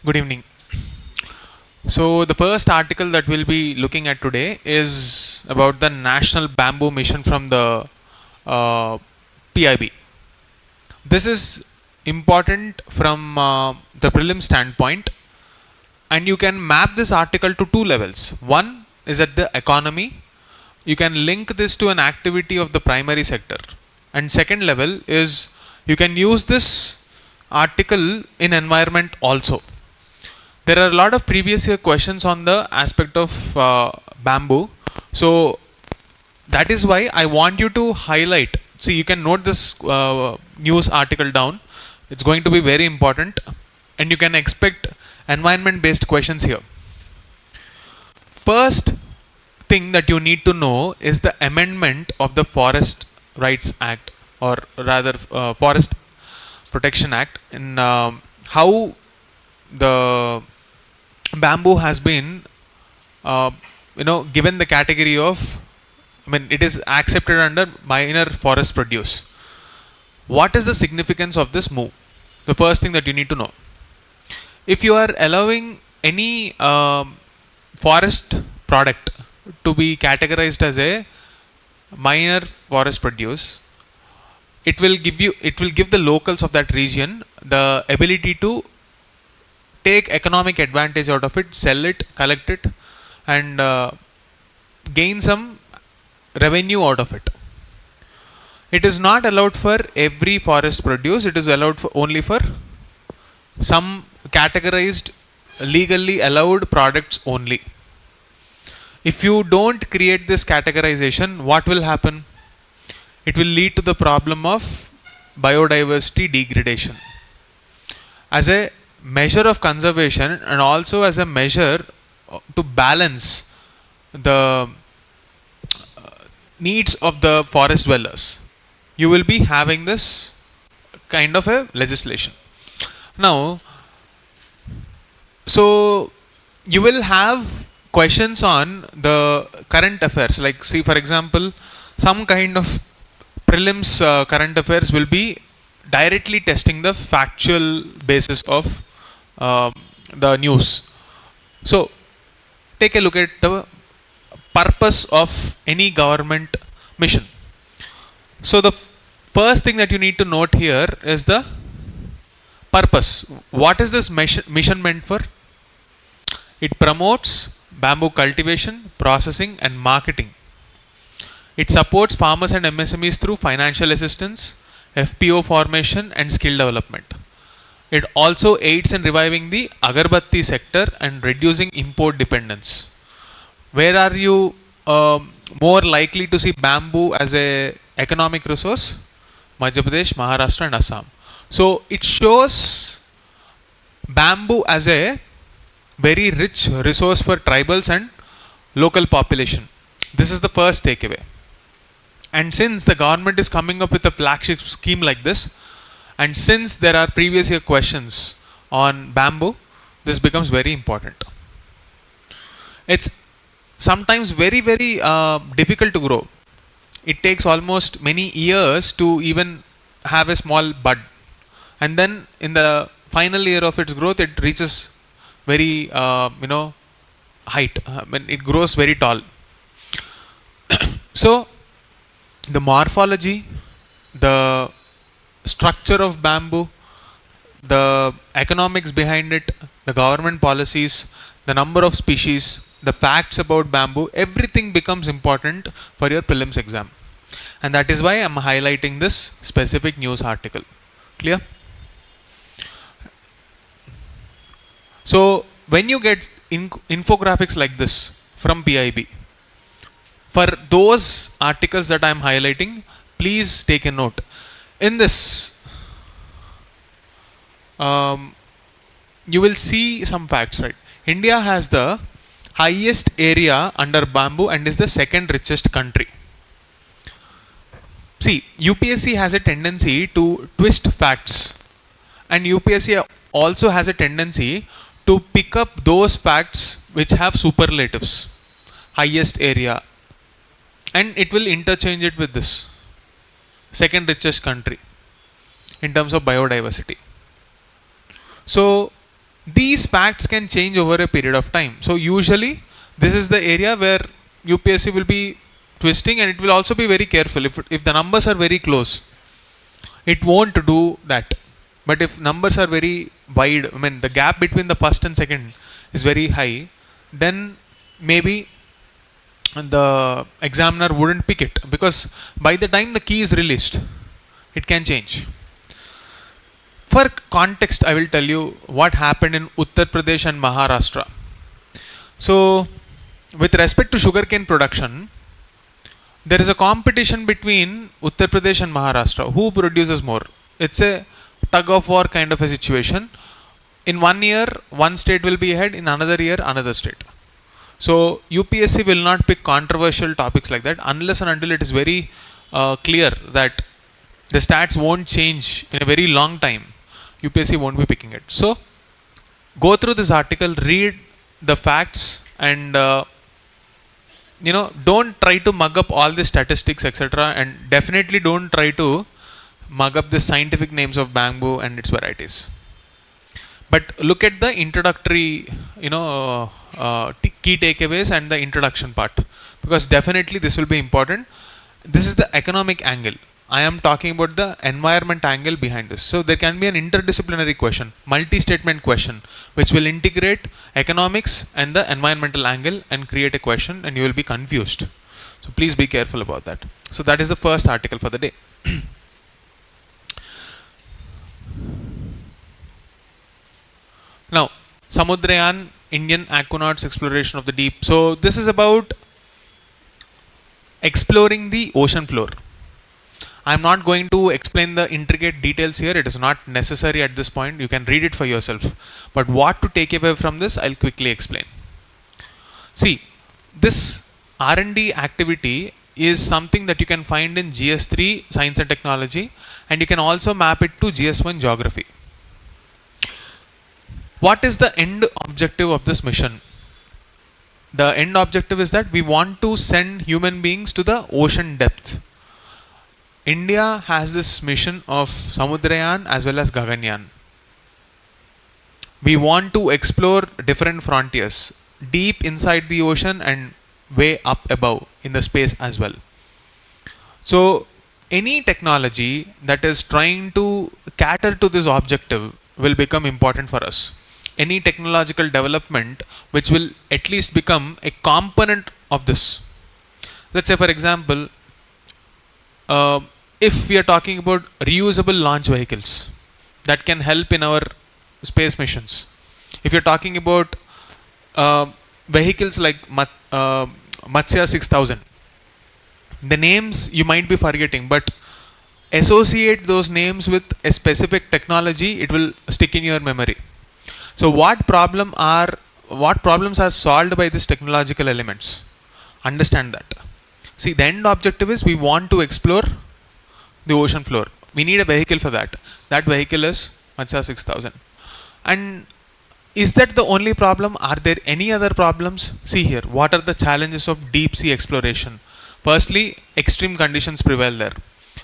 Good evening. So, the first article that we'll be looking at today is about the National Bamboo Mission from the PIB. This is important from the prelim standpoint, and you can map this article to two levels. One is at the economy. You can link this to an activity of the primary sector, and second level is you can use this article in environment also. There are a lot of previous year questions on the aspect of bamboo. So that is why I want you to highlight. See, you can note this news article down. It's going to be very important, and you can expect environment based questions here. First thing that you need to know is the amendment of the Forest Rights Act, or rather Forest Protection Act, and how the bamboo has been given the category of, it is accepted under minor forest produce. What is the significance of this move? The first thing that you need to know, if you are allowing any forest product to be categorized as a minor forest produce, it will give the locals of that region the ability to take economic advantage out of it, sell it, collect it, and gain some revenue out of it. It is not allowed for every forest produce. It is allowed only for some categorized, legally allowed products only. If you don't create this categorization, what will happen? It will lead to the problem of biodiversity degradation. As a measure of conservation, and also as a measure to balance the needs of the forest dwellers, you will be having this kind of a legislation. Now, so you will have questions on the current affairs, like, see, for example, some kind of prelims current affairs will be directly testing the factual basis of the news. So take a look at the purpose of any government mission. So the first thing that you need to note here is the purpose. What is this mission meant for? It promotes bamboo cultivation, processing, and marketing. It supports farmers and MSMEs through financial assistance, FPO formation, and skill development. It also aids in reviving the agarbatti sector and reducing import dependence. Where are you more likely to see bamboo as a economic resource? Madhya Pradesh, Maharashtra, and Assam. So it shows bamboo as a very rich resource for tribals and local population. This is the first takeaway. And since the government is coming up with a flagship scheme like this, and since there are previous year questions on bamboo, this becomes very important. It's sometimes very, very difficult to grow. It takes almost many years to even have a small bud. And then in the final year of its growth, it reaches very, height. It grows very tall. So the morphology, the structure of bamboo, the economics behind it, the government policies, the number of species, the facts about bamboo, everything becomes important for your prelims exam. And that is why I am highlighting this specific news article. Clear? So when you get infographics like this from PIB, for those articles that I am highlighting, please take a note. In this, you will see some facts, right? India has the highest area under bamboo and is the second richest country. See, UPSC has a tendency to twist facts, and UPSC also has a tendency to pick up those facts which have superlatives, highest area, and it will interchange it with this second richest country in terms of biodiversity. So these facts can change over a period of time. So usually this is the area where UPSC will be twisting, and it will also be very careful. If the numbers are very close, it won't do that. But if numbers are very wide, I mean the gap between the first and second is very high, then maybe the examiner wouldn't pick it, because by the time the key is released, it can change. For context, I will tell you what happened in Uttar Pradesh and Maharashtra. So, with respect to sugarcane production, there is a competition between Uttar Pradesh and Maharashtra. Who produces more? It's a tug of war kind of a situation. In 1 year, one state will be ahead, in another year, another state. So, UPSC will not pick controversial topics like that unless and until it is very clear that the stats won't change in a very long time. UPSC won't be picking it. So, go through this article, read the facts, and don't try to mug up all the statistics, etc. And definitely don't try to mug up the scientific names of bamboo and its varieties. But look at the introductory, key takeaways and the introduction part, because definitely this will be important. This is the economic angle. I am talking about the environment angle behind this. So there can be an interdisciplinary question, multi-statement question, which will integrate economics and the environmental angle and create a question, and you will be confused. So please be careful about that. So that is the first article for the day. Now, Samudrayan, Indian Aquanauts Exploration of the Deep. So this is about exploring the ocean floor. I am not going to explain the intricate details here. It is not necessary at this point. You can read it for yourself. But what to take away from this, I'll quickly explain. See, this R&D activity is something that you can find in GS3 Science and Technology, and you can also map it to GS1 Geography. What is the end objective of this mission? The end objective is that we want to send human beings to the ocean depths. India has this mission of Samudrayan as well as Gaganyaan. We want to explore different frontiers, deep inside the ocean and way up above in the space as well. So, any technology that is trying to cater to this objective will become important for us. Any technological development which will at least become a component of this. Let's say, for example, if we are talking about reusable launch vehicles that can help in our space missions. If you're talking about vehicles like Matsya 6000, the names you might be forgetting, but associate those names with a specific technology, it will stick in your memory. So what problems are solved by these technological elements? Understand that. See, the end objective is we want to explore the ocean floor. We need a vehicle for that. That vehicle is Matsya 6000. And is that the only problem? Are there any other problems? See here, what are the challenges of deep sea exploration? Firstly, extreme conditions prevail there.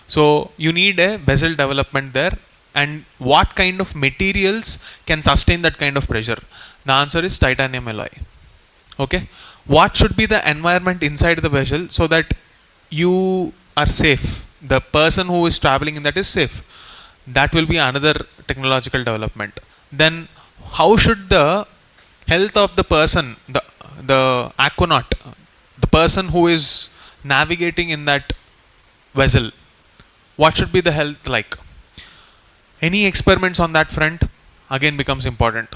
So you need a vessel development there. And what kind of materials can sustain that kind of pressure? The answer is titanium alloy. Okay. What should be the environment inside the vessel so that you are safe? The person who is traveling in that is safe. That will be another technological development. Then how should the health of the person, the aquanaut, the person who is navigating in that vessel, what should be the health like? Any experiments on that front again becomes important.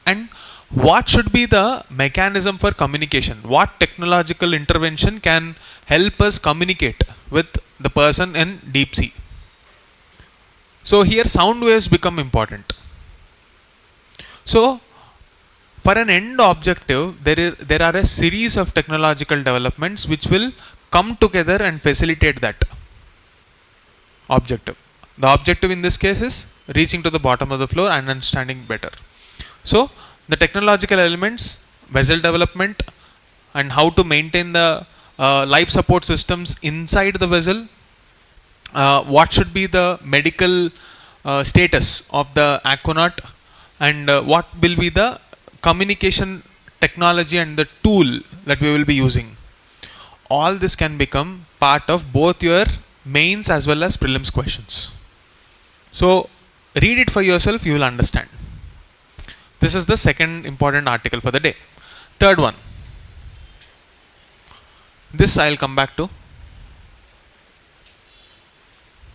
And what should be the mechanism for communication? What technological intervention can help us communicate with the person in deep sea? So here sound waves become important. So for an end objective, there are a series of technological developments which will come together and facilitate that objective. The objective in this case is reaching to the bottom of the floor and understanding better. So the technological elements, vessel development, and how to maintain the life support systems inside the vessel, what should be the medical status of the aquanaut, and what will be the communication technology and the tool that we will be using. All this can become part of both your mains as well as prelims questions. So read it for yourself, you will understand. This is the second important article for the day. Third one. This I'll come back to.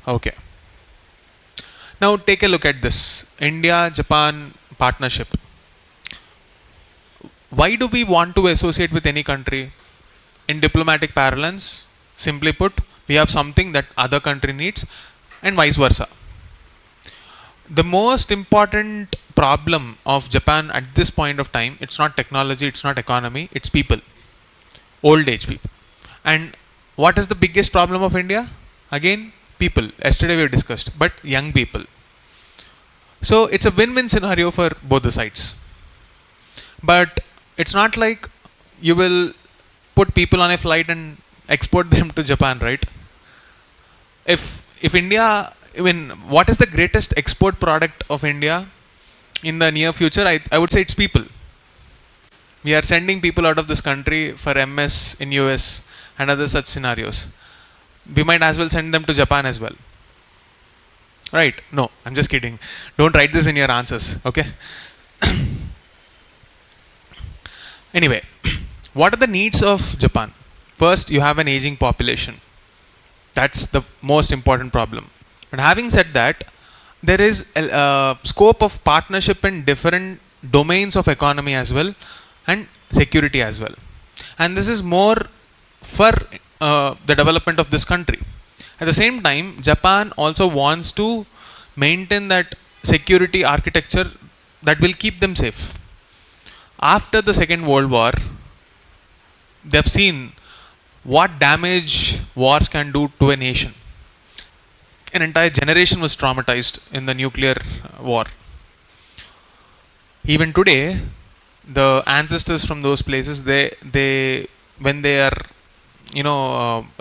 Okay. Now take a look at this. India-Japan partnership. Why do we want to associate with any country? In diplomatic parlance, simply put, we have something that other country needs and vice versa. The most important problem of Japan at this point of time, it's not technology, it's not economy, it's people. Old age people. And what is the biggest problem of India? Again, people. Yesterday we discussed, but young people. So it's a win-win scenario for both the sides. But it's not like you will put people on a flight and export them to Japan, right? If India, what is the greatest export product of India in the near future? I would say it's people. We are sending people out of this country for MS in US and other such scenarios. We might as well send them to Japan as well. Right? No, I'm just kidding. Don't write this in your answers, okay? Anyway, what are the needs of Japan? First, you have an aging population. That's the most important problem. But having said that, there is a scope of partnership in different domains of economy as well and security as well. And this is more for the development of this country. At the same time, Japan also wants to maintain that security architecture that will keep them safe. After the Second World War, they've seen what damage wars can do to a nation. An entire generation was traumatized in the nuclear war. Even today, the ancestors from those places, they when they are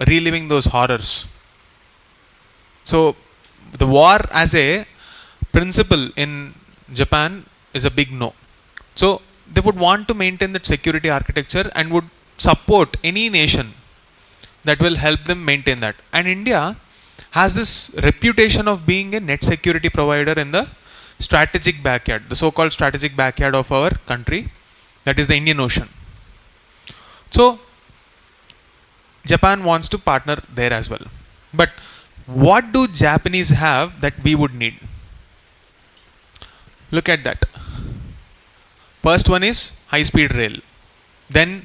reliving those horrors. So the war as a principle in Japan is a big no. So they would want to maintain that security architecture and would support any nation that will help them maintain that. And India has this reputation of being a net security provider in the strategic backyard, the so-called strategic backyard of our country, that is the Indian Ocean. So Japan wants to partner there as well. But what do Japanese have that we would need? Look at that. First one is high-speed rail. Then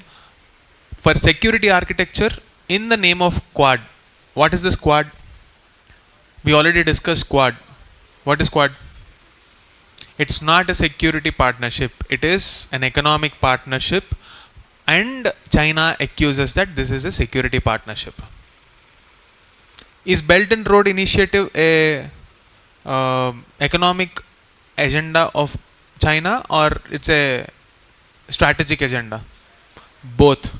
for security architecture, in the name of Quad. What is this Quad? We already discussed Quad. What is Quad? It's not a security partnership. It is an economic partnership. And China accuses that this is a security partnership. Is Belt and Road Initiative a economic agenda of China or it's a strategic agenda? Both.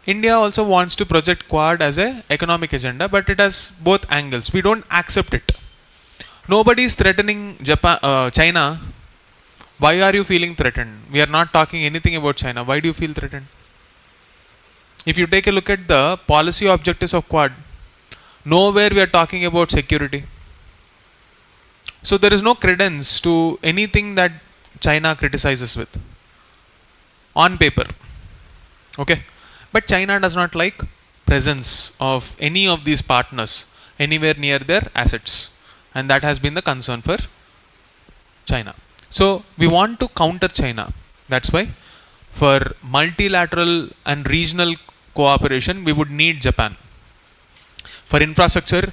India also wants to project Quad as an economic agenda, but it has both angles. We don't accept it. Nobody is threatening China. Why are you feeling threatened? We are not talking anything about China. Why do you feel threatened? If you take a look at the policy objectives of Quad, nowhere we are talking about security. So there is no credence to anything that China criticizes with. On paper. Okay. But China does not like presence of any of these partners anywhere near their assets. And that has been the concern for China. So we want to counter China. That's why for multilateral and regional cooperation, we would need Japan. For infrastructure,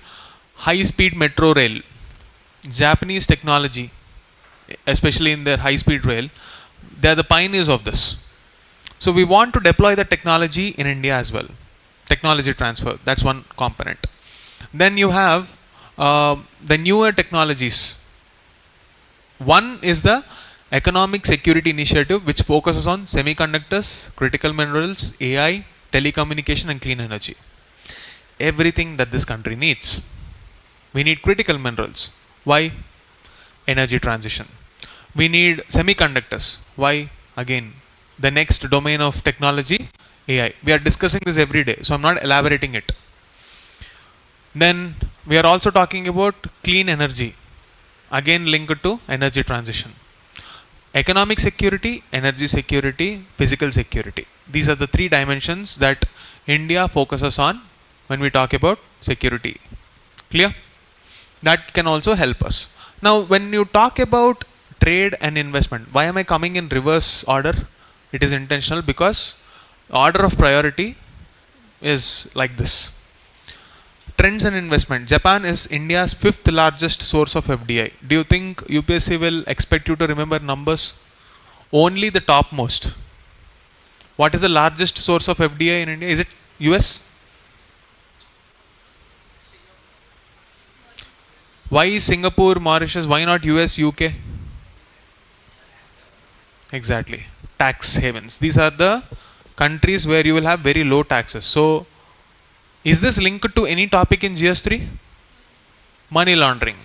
high-speed metro rail, Japanese technology, especially in their high-speed rail, they are the pioneers of this. So we want to deploy the technology in India as well. Technology transfer, that's one component. Then you have the newer technologies. One is the Economic Security Initiative, which focuses on semiconductors, critical minerals, AI, telecommunication and clean energy. Everything that this country needs. We need critical minerals. Why? energy transition. We need semiconductors. Why? Again, the next domain of technology, AI. We are discussing this every day, so I'm not elaborating it. Then we are also talking about clean energy, again linked to energy transition. Economic security, energy security, physical security. These are the three dimensions that India focuses on when we talk about security. Clear? That can also help us. Now, when you talk about trade and investment, why am I coming in reverse order? It is intentional because order of priority is like this. Trends and investment. Japan is India's 5th largest source of FDI. Do you think UPSC will expect you to remember numbers? Only the topmost. What is the largest source of FDI in India? Is it US? Why Singapore, Mauritius? Why not US, UK? Exactly. Tax havens. These are the countries where you will have very low taxes. So, is this linked to any topic in GS3? Money laundering.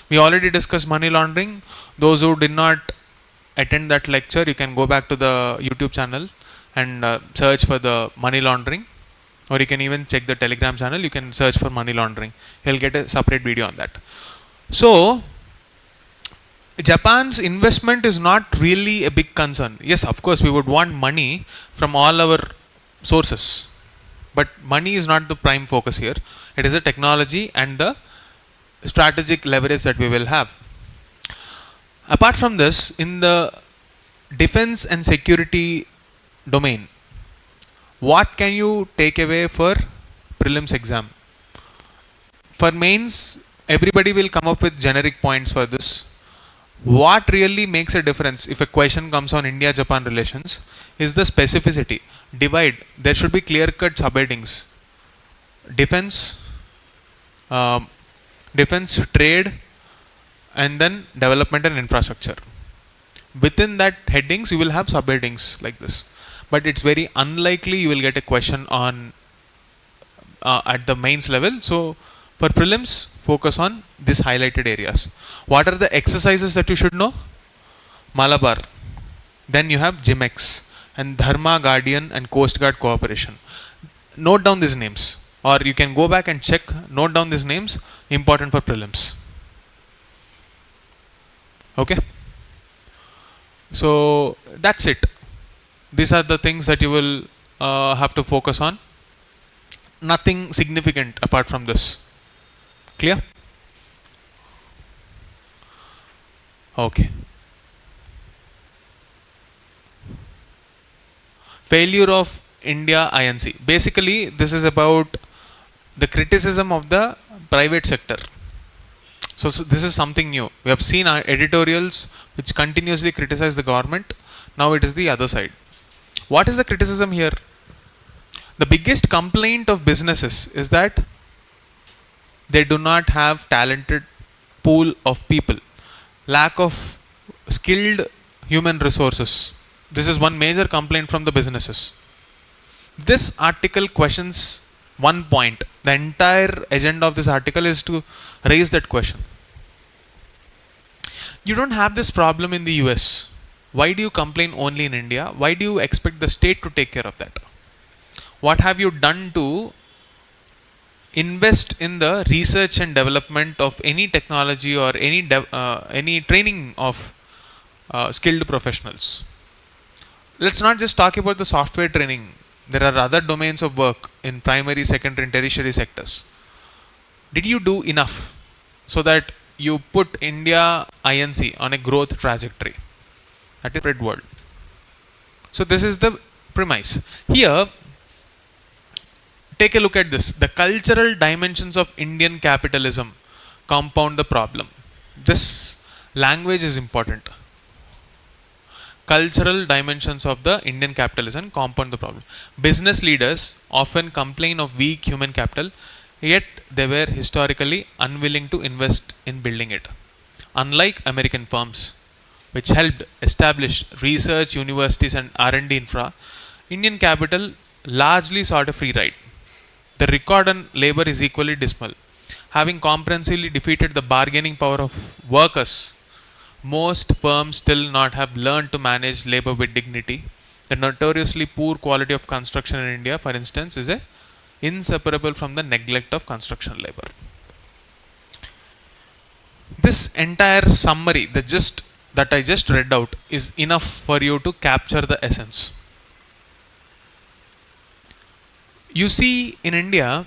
We already discussed money laundering. Those who did not attend that lecture, you can go back to the YouTube channel and search for the money laundering, or you can even check the Telegram channel. You can search for money laundering. You'll get a separate video on that. So, Japan's investment is not really a big concern. Yes, of course, we would want money from all our sources. But money is not the prime focus here. It is the technology and the strategic leverage that we will have. Apart from this, in the defense and security domain, what can you take away for prelims exam? For mains, everybody will come up with generic points for this. What really makes a difference if a question comes on India-Japan relations is the specificity. Divide. There should be clear-cut subheadings. Defense, trade, and then development and infrastructure. Within that headings, you will have subheadings like this. But it's very unlikely you will get a question on at the mains level. So, for prelims, focus on these highlighted areas. What are the exercises that you should know? Malabar. Then you have GIMEX and Dharma, Guardian and Coast Guard Cooperation. Note down these names, or you can go back and check, note down these names, important for prelims. Okay? So, that's it. These are the things that you will have to focus on. Nothing significant apart from this. Clear? Okay. Failure of India INC. Basically, this is about the criticism of the private sector. So this is something new. We have seen our editorials which continuously criticize the government. Now it is the other side. What is the criticism here? The biggest complaint of businesses is that they do not have talented pool of people. Lack of skilled human resources. This is one major complaint from the businesses. This article questions one point. The entire agenda of this article is to raise that question. You don't have this problem in the US. Why do you complain only in India? Why do you expect the state to take care of that? What have you done to invest in the research and development of any technology or any training of skilled professionals? Let's not just talk about the software training. There are other domains of work in primary, secondary and tertiary sectors. Did you do enough so that you put India INC on a growth trajectory? That is red world. So this is the premise. Here, take a look at this. The cultural dimensions of Indian capitalism compound the problem. This language is important. Cultural dimensions of the Indian capitalism compound the problem. Business leaders often complain of weak human capital, yet they were historically unwilling to invest in building it. Unlike American firms, which helped establish research universities and R&D infra, Indian capital largely sought a free ride. The record on labor is equally dismal. Having comprehensively defeated the bargaining power of workers Most firms still not have learned to manage labor with dignity. The notoriously poor quality of construction in India, for instance, is inseparable from the neglect of construction labor. This entire summary, that I just read out, is enough for you to capture the essence. You see, in India,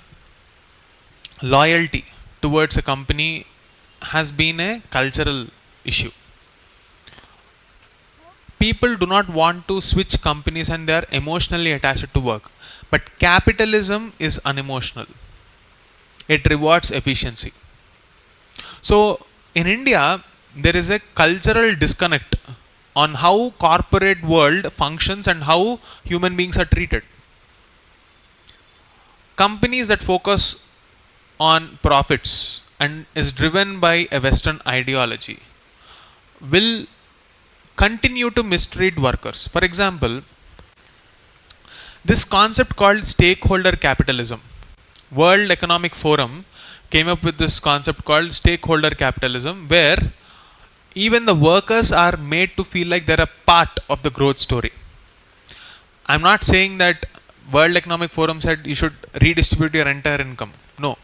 loyalty towards a company has been a cultural issue. People do not want to switch companies and they are emotionally attached to work. But capitalism is unemotional. It rewards efficiency. So, in India, there is a cultural disconnect on how corporate world functions and how human beings are treated. Companies that focus on profits and is driven by a Western ideology will continue to mistreat workers. For example, this concept called stakeholder capitalism. World Economic Forum came up with this concept called stakeholder capitalism, where even the workers are made to feel like they're a part of the growth story. I'm not saying that World Economic Forum said you should redistribute your entire income. No.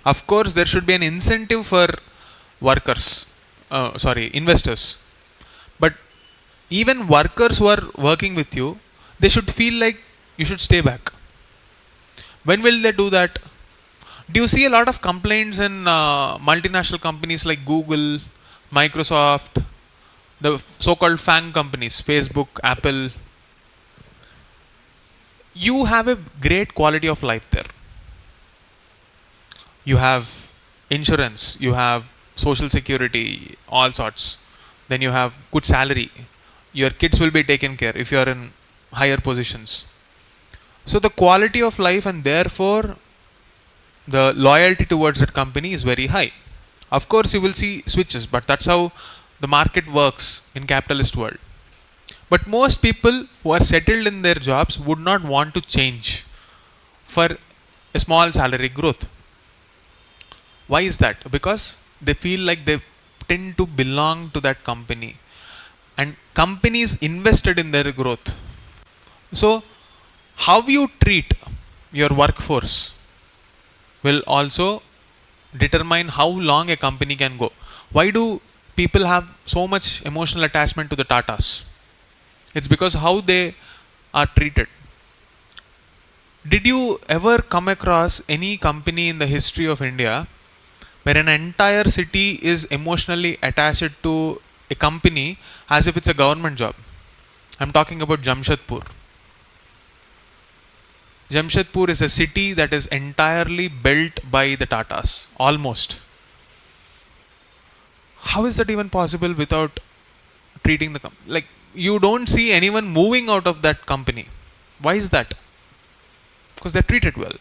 Of course, there should be an incentive for investors. But even workers who are working with you, they should feel like you should stay back. When will they do that? Do you see a lot of complaints in multinational companies like Google, Microsoft, the so-called FANG companies, Facebook, Apple? You have a great quality of life there. You have insurance, you have social security, all sorts. Then you have good salary. Your kids will be taken care if you are in higher positions. So the quality of life and therefore the loyalty towards that company is very high. Of course, you will see switches, but that's how the market works in capitalist world. But most people who are settled in their jobs would not want to change for a small salary growth. Why is that? Because they feel like they tend to belong to that company, and companies invested in their growth. So, how you treat your workforce will also determine how long a company can go. Why do people have so much emotional attachment to the Tatas? It's because how they are treated. Did you ever come across any company in the history of India where an entire city is emotionally attached to a company as if it's a government job? I'm talking about Jamshedpur. Jamshedpur is a city that is entirely built by the Tatas, almost. How is that even possible without treating the company? Like, you don't see anyone moving out of that company. Why is that? Because they're treated well.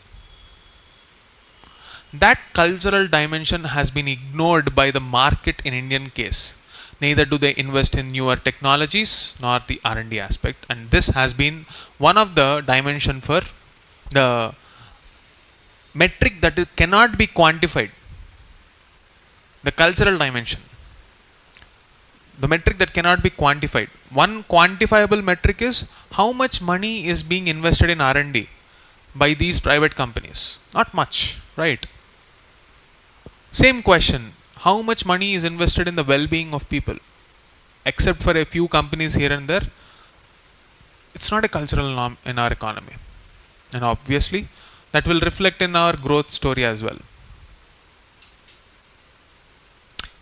That cultural dimension has been ignored by the market in Indian case. Neither do they invest in newer technologies nor the R&D aspect, and this has been one of the dimension for the metric that cannot be quantified. The cultural dimension. The metric that cannot be quantified. One quantifiable metric is how much money is being invested in R&D by these private companies. Not much, right? Same question. How much money is invested in the well-being of people? Except for a few companies here and there, it's not a cultural norm in our economy. And obviously, that will reflect in our growth story as well.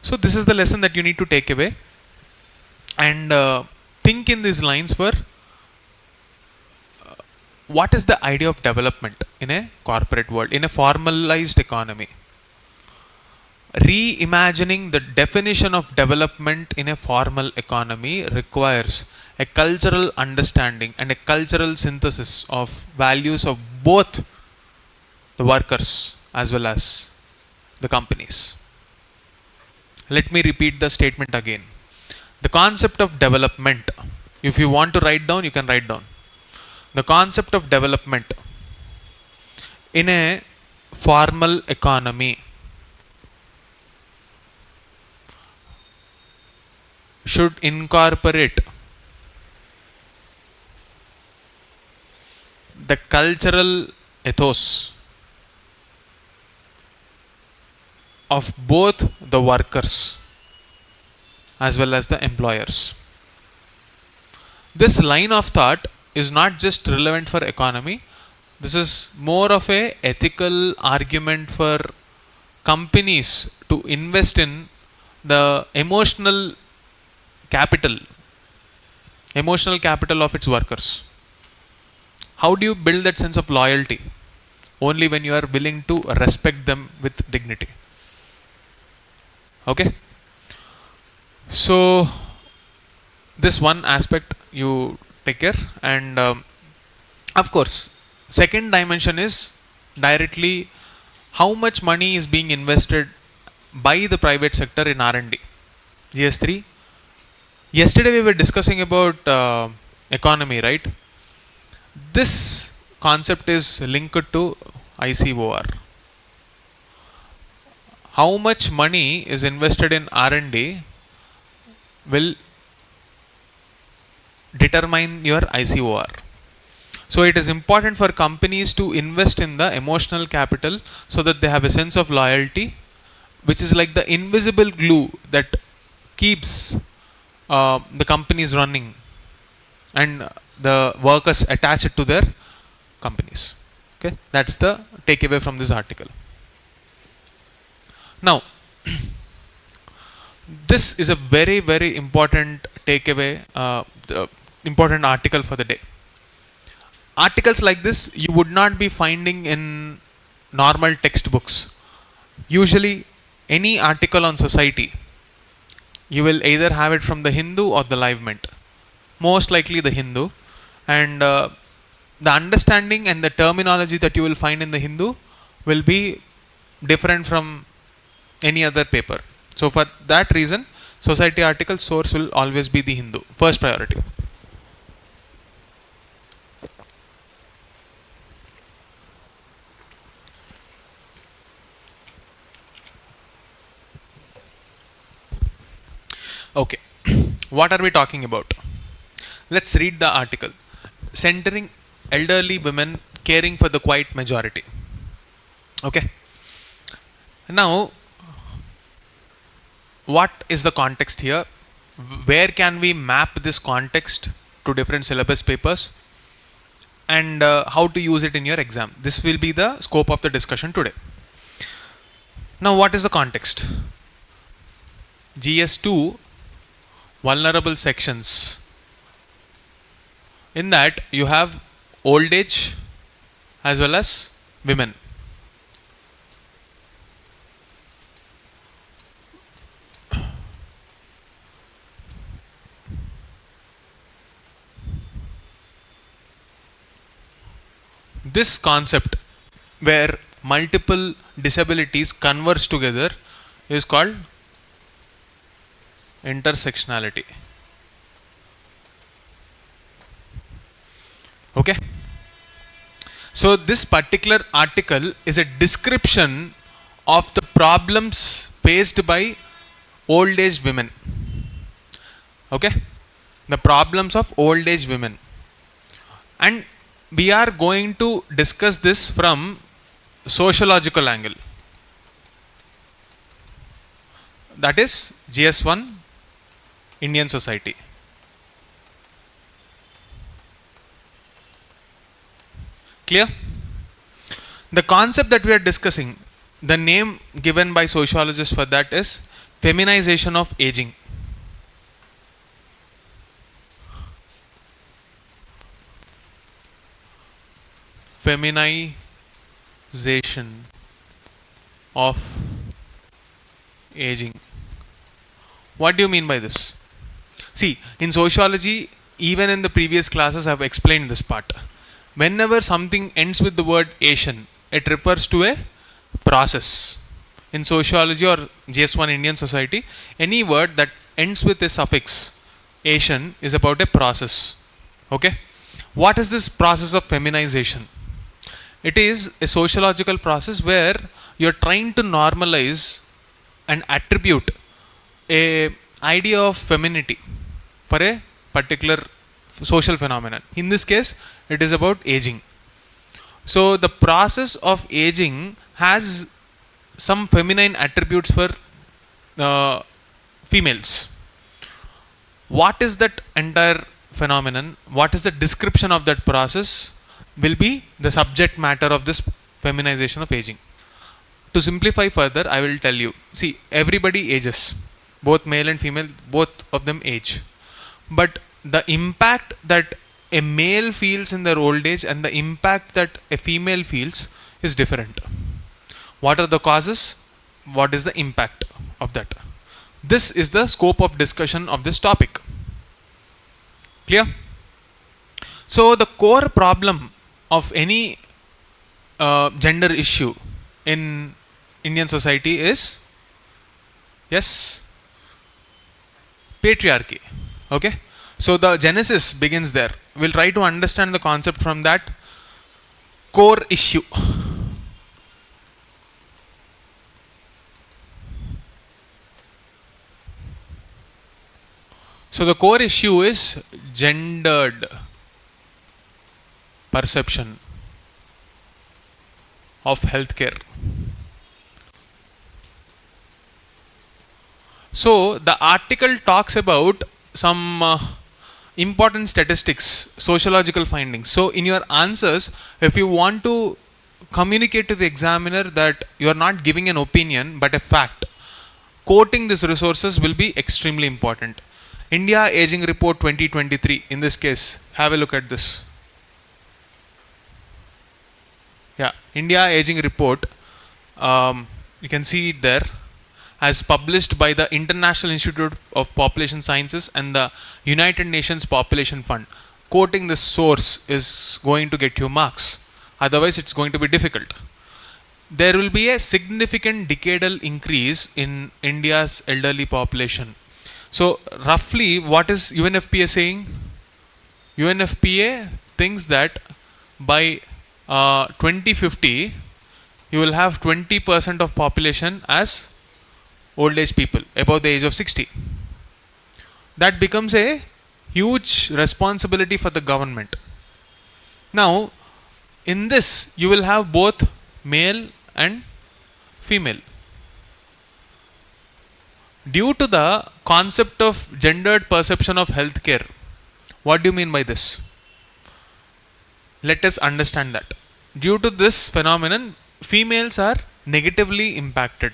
So this is the lesson that you need to take away. And think in these lines for what is the idea of development in a corporate world, in a formalized economy. Reimagining the definition of development in a formal economy requires a cultural understanding and a cultural synthesis of values of both the workers as well as the companies. Let me repeat the statement again. The concept of development, if you want to write down, you can write down. The concept of development in a formal economy should incorporate the cultural ethos of both the workers as well as the employers. This line of thought is not just relevant for economy. This is more of a ethical argument for companies to invest in the capital emotional capital of its workers. How do you build that sense of loyalty? Only when you are willing to respect them with dignity. Okay, so this one aspect you take care. And of course, second dimension is directly how much money is being invested by the private sector in R&D. GS3, yesterday we were discussing about economy, right? This concept is linked to ICOR. How much money is invested in R&D will determine your ICOR. So it is important for companies to invest in the emotional capital so that they have a sense of loyalty, which is like the invisible glue that keeps the companies running and the workers attached to their companies. Okay, that's the takeaway from this article. Now, this is a very, very important takeaway, important article for the day. Articles like this you would not be finding in normal textbooks. Usually, any article on society, you will either have it from the Hindu or the Live Mint. Most likely the Hindu. And the understanding and the terminology that you will find in the Hindu will be different from any other paper. So for that reason, society article source will always be the Hindu, first priority. Okay, what are we talking about? Let's read the article. Centering elderly women caring for the quiet majority. Okay, now what is the context here? Where can we map this context to different syllabus papers, and how to use it in your exam? This will be the scope of the discussion today. Now, what is the context? GS2 vulnerable sections. In that you have old age as well as women. This concept where multiple disabilities converge together is called intersectionality. Okay, so this particular article is a description of the problems faced by old age women. Okay, the problems of old age women, and we are going to discuss this from sociological angle. That is GS1 Indian society. Clear? The concept that we are discussing, the name given by sociologists for that is feminization of aging. Feminization of aging. What do you mean by this? See, in sociology, even in the previous classes, I have explained this part. Whenever something ends with the word Asian, it refers to a process. In sociology or GS1 Indian society, any word that ends with a suffix Asian is about a process. Okay? What is this process of feminization? It is a sociological process where you are trying to normalize and attribute a idea of femininity for a particular social phenomenon. In this case, it is about aging. So the process of aging has some feminine attributes for females. What is that entire phenomenon? What is the description of that process will be the subject matter of this feminization of aging. To simplify further, I will tell you. See, everybody ages. Both male and female, both of them age. But the impact that a male feels in their old age and the impact that a female feels is different. What are the causes? What is the impact of that? This is the scope of discussion of this topic. Clear? So the core problem of any gender issue in Indian society is, yes, patriarchy. Okay? So the genesis begins there. We'll try to understand the concept from that core issue. So the core issue is gendered perception of healthcare. So the article talks about some important statistics, sociological findings. So in your answers, if you want to communicate to the examiner that you are not giving an opinion but a fact, quoting these resources will be extremely important. India Aging Report 2023, in this case, have a look at this. Yeah, India Aging Report, you can see it there, as published by the International Institute of Population Sciences and the United Nations Population Fund. Quoting this source is going to get you marks. Otherwise, it's going to be difficult. There will be a significant decadal increase in India's elderly population. So, roughly, what is UNFPA saying? UNFPA thinks that by 2050, you will have 20% of population as old age people above the age of 60. That becomes a huge responsibility for the government. Now, in this, you will have both male and female. Due to the concept of gendered perception of healthcare, what do you mean by this? Let us understand that. Due to this phenomenon, females are negatively impacted.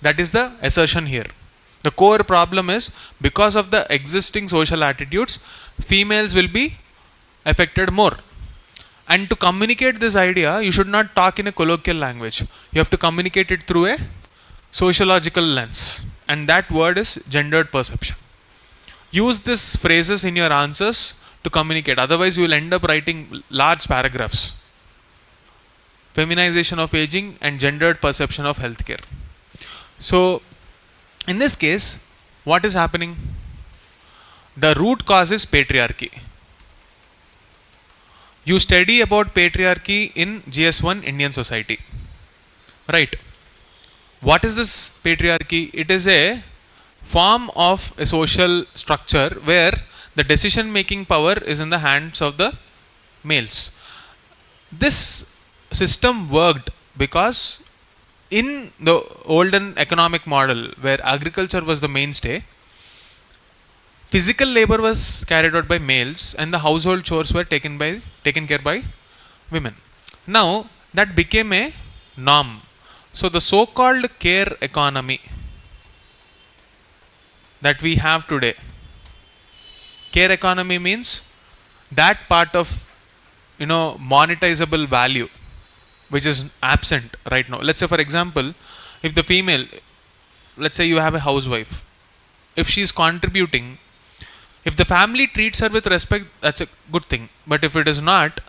That is the assertion here. The core problem is, because of the existing social attitudes, females will be affected more. And to communicate this idea, you should not talk in a colloquial language. You have to communicate it through a sociological lens. And that word is gendered perception. Use these phrases in your answers to communicate. Otherwise, you will end up writing large paragraphs. Feminization of aging and gendered perception of healthcare. So, in this case, what is happening? The root cause is patriarchy. You study about patriarchy in GS1 Indian society. Right. What is this patriarchy? It is a form of a social structure where the decision making power is in the hands of the males. This system worked because in the olden economic model, where agriculture was the mainstay, physical labor was carried out by males and the household chores were taken care by women. Now that became a norm. So the so-called care economy that we have today, care economy means that part of monetizable value which is absent right now. Let's say, for example, if the female, let's say you have a housewife, if she is contributing, if the family treats her with respect, that's a good thing. But if it is not,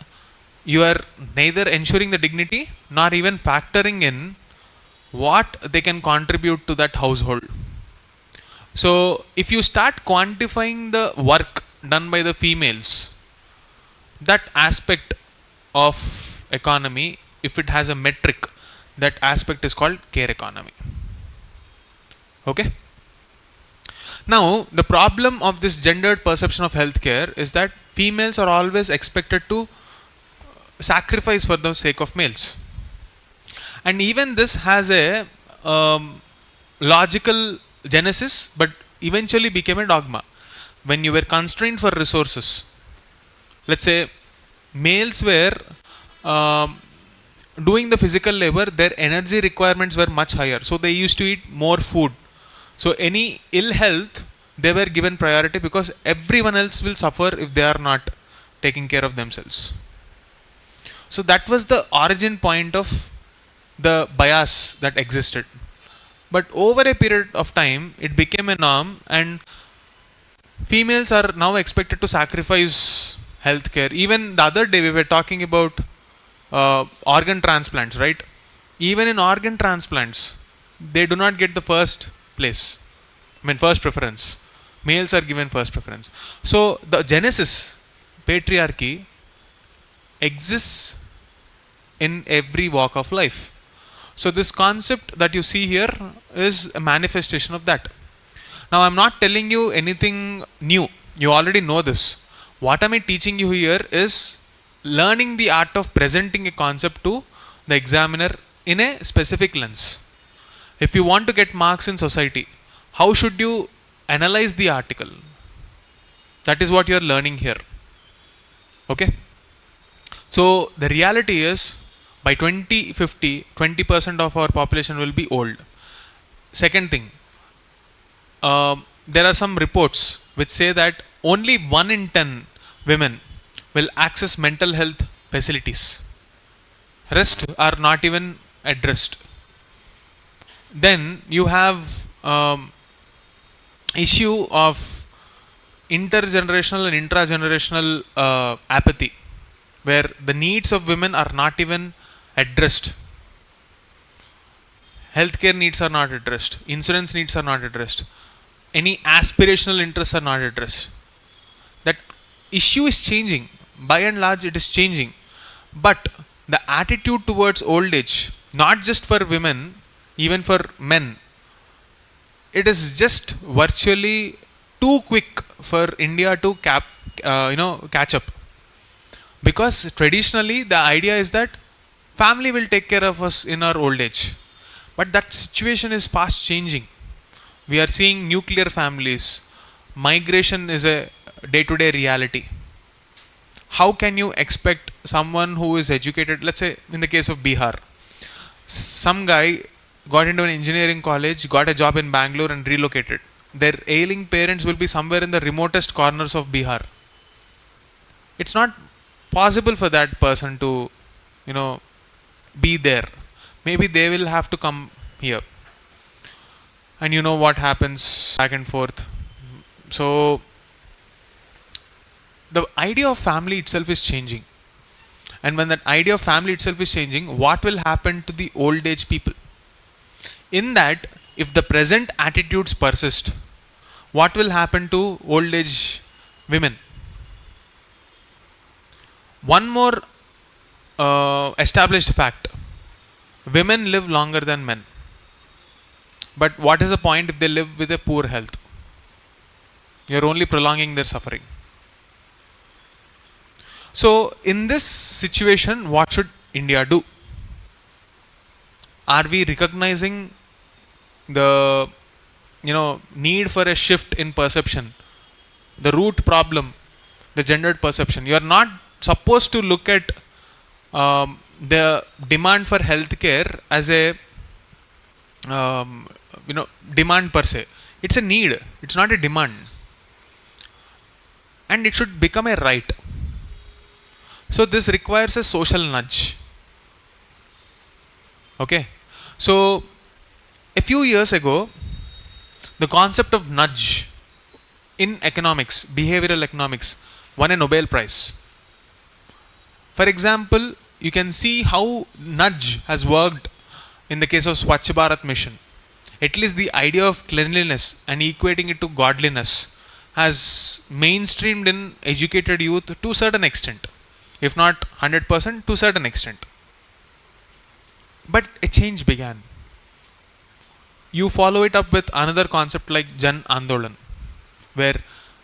you are neither ensuring the dignity nor even factoring in what they can contribute to that household. So if you start quantifying the work done by the females, that aspect of economy, if it has a metric, that aspect is called care economy. Okay. Now, the problem of this gendered perception of healthcare is that females are always expected to sacrifice for the sake of males. And even this has a logical genesis, but eventually became a dogma. When you were constrained for resources, let's say males were doing the physical labor, their energy requirements were much higher, so they used to eat more food. So any ill health, they were given priority because everyone else will suffer if they are not taking care of themselves. So that was the origin point of the bias that existed. But over a period of time, it became a norm, and females are now expected to sacrifice healthcare. Even the other day we were talking about organ transplants, right? Even in organ transplants, they do not get the first place. First preference. Males are given first preference. So the genesis, patriarchy, exists in every walk of life. So this concept that you see here is a manifestation of that. Now I'm not telling you anything new. You already know this. What am I teaching you here is learning the art of presenting a concept to the examiner in a specific lens. If you want to get marks in society, how should you analyze the article? That is what you are learning here. Okay? So the reality is, by 2050, 20% of our population will be old. Second thing, there are some reports which say that only 1 in 10 women will access mental health facilities. Rest are not even addressed. Then you have issue of intergenerational and intragenerational apathy, where the needs of women are not even addressed. Healthcare needs are not addressed. Insurance needs are not addressed. Any aspirational interests are not addressed. That issue is changing. By and large, it is changing. But the attitude towards old age, not just for women, even for men, it is just virtually too quick for India to catch up. Because traditionally the idea is that family will take care of us in our old age. But that situation is fast changing. We are seeing nuclear families. Migration is a day-to-day reality. How can you expect someone who is educated, let's say in the case of Bihar, some guy got into an engineering college, got a job in Bangalore and relocated. Their ailing parents will be somewhere in the remotest corners of Bihar. It's not possible for that person to, be there. Maybe they will have to come here. And you know what happens back and forth. So the idea of family itself is changing. And when that idea of family itself is changing, what will happen to the old age people? In that, if the present attitudes persist, what will happen to old age women? One more established fact: women live longer than men. But what is the point if they live with a poor health? You are only prolonging their suffering. So in this situation, what should India do? Are we recognizing the need for a shift in perception? The root problem, the gendered perception. You are not supposed to look at the demand for healthcare as a demand per se. It's a need. It's not a demand. And it should become a right. So this requires a social nudge. Okay. So a few years ago, the concept of nudge in economics, behavioral economics, won a Nobel Prize. For example, you can see how nudge has worked in the case of Swachh Bharat mission. At least the idea of cleanliness and equating it to godliness has mainstreamed in educated youth to a certain extent. If not 100%, to a certain extent. But a change began. You follow it up with another concept like Jan Andolan. where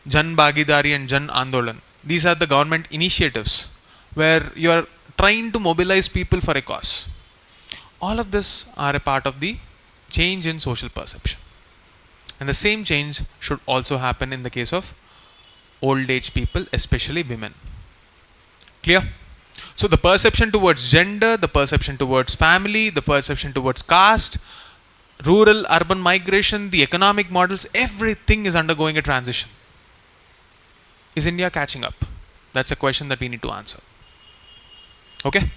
Jan Bhagidari and Jan Andolan, these are the government initiatives where you are trying to mobilize people for a cause. All of this are a part of the change in social perception. And the same change should also happen in the case of old age people, especially women. Clear? So the perception towards gender, the perception towards family, the perception towards caste, rural urban migration, the economic models, everything is undergoing a transition. Is India catching up? That's a question that we need to answer. Okay?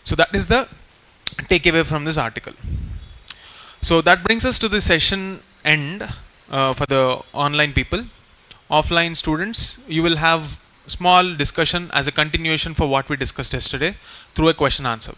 So that is the takeaway from this article. So that brings us to the session end for the online people. Offline students, you will have small discussion as a continuation for what we discussed yesterday through a question answer.